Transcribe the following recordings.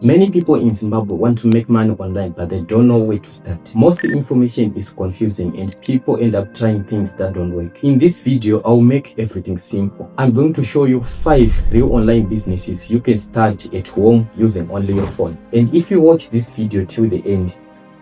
Many people in Zimbabwe want to make money online, but they don't know where to start. Most information is confusing and people end up trying things that don't work. In this video, I'll make everything simple. I'm going to show you 5 real online businesses you can start at home using only your phone. And if you watch this video till the end,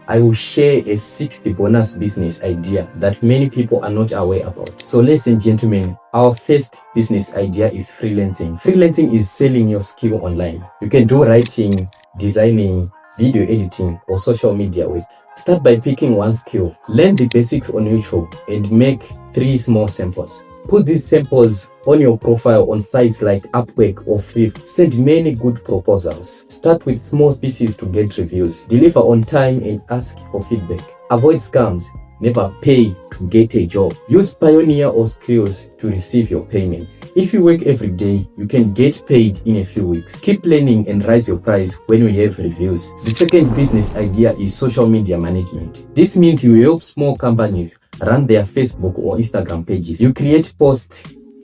I will share a 60 bonus business idea that many people are not aware about. So ladies and gentlemen, our first business idea is freelancing. Freelancing is selling your skill online. You can do writing, designing, video editing, or social media work. Start by picking one skill. Learn the basics on YouTube and make 3 small samples. Put these samples on your profile on sites like Upwork or Fiverr. Send many good proposals. Start with small pieces to get reviews. Deliver on time and ask for feedback. Avoid scams. Never pay to get a job. Use Pioneer or Skills to receive your payments. If you work every day, you can get paid in a few weeks. Keep learning and raise your price when we have reviews. The second business idea is social media management. This means you help small companies run their Facebook or Instagram pages. You create posts,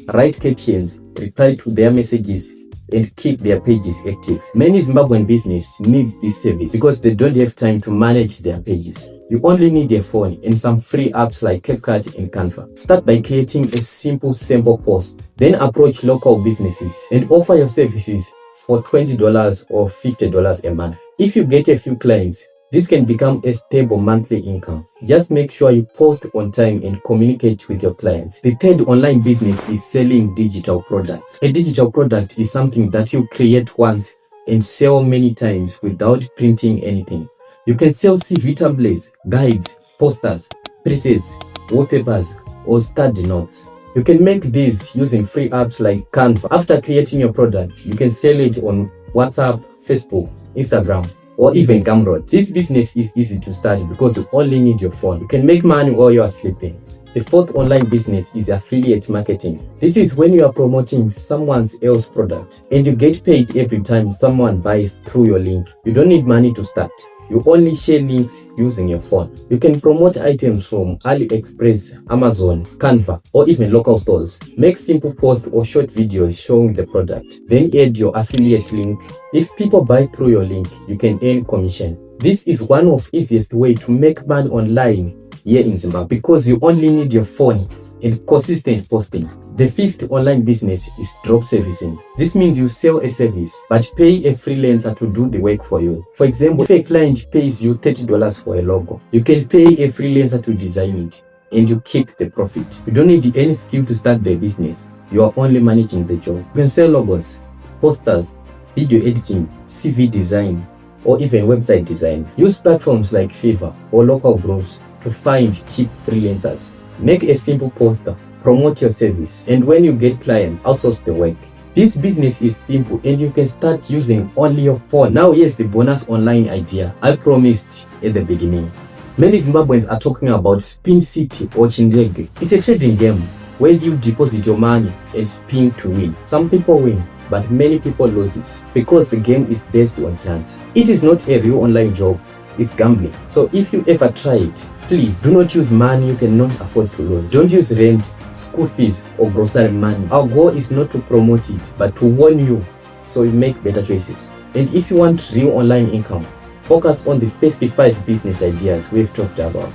write captions, reply to their messages, and keep their pages active. Many Zimbabwean businesses need this service because they don't have time to manage their pages. You only need a phone and some free apps like CapCut and Canva. Start by creating a simple sample post. Then approach local businesses and offer your services for $20 or $50 a month. If you get a few clients, this can become a stable monthly income. Just make sure you post on time and communicate with your clients. The third online business is selling digital products. A digital product is something that you create once and sell many times without printing anything. You can sell CV templates, guides, posters, presets, wallpapers, or study notes. You can make these using free apps like Canva. After creating your product, you can sell it on WhatsApp, Facebook, Instagram, or even Gumroad. This business is easy to start because you only need your phone. You can make money while you are sleeping. The fourth online business is affiliate marketing. This is when you are promoting someone else's product and you get paid every time someone buys through your link. You don't need money to start. You only share links using your phone. You can promote items from AliExpress, Amazon, Canva, or even local stores. Make simple posts or short videos showing the product. Then add your affiliate link. If people buy through your link, you can earn commission. This is one of the easiest ways to make money online here in Zimbabwe because you only need your phone and consistent posting. The fifth online business is drop servicing. This means you sell a service but pay a freelancer to do the work for you. For example, if a client pays you $30 for a logo, you can pay a freelancer to design it and you keep the profit. You don't need any skill to start the business. You are only managing the job. You can sell logos, posters, video editing, CV design, or even website design. Use platforms like Fiverr or local groups to find cheap freelancers. Make a simple poster, promote your service, and when you get clients, outsource the work. This business is simple and you can start using only your phone. Now here's the bonus online idea I promised at the beginning. Many Zimbabweans are talking about Spin City or Chindege. It's a trading game where you deposit your money and spin to win. Some people win, but many people lose it because the game is based on chance. It is not a real online job, it's gambling. So if you ever try it, please do not use money you cannot afford to lose. Don't use rent, school fees, or grocery money. Our goal is not to promote it, but to warn you so you make better choices. And if you want real online income, focus on the first 5 business ideas we've talked about.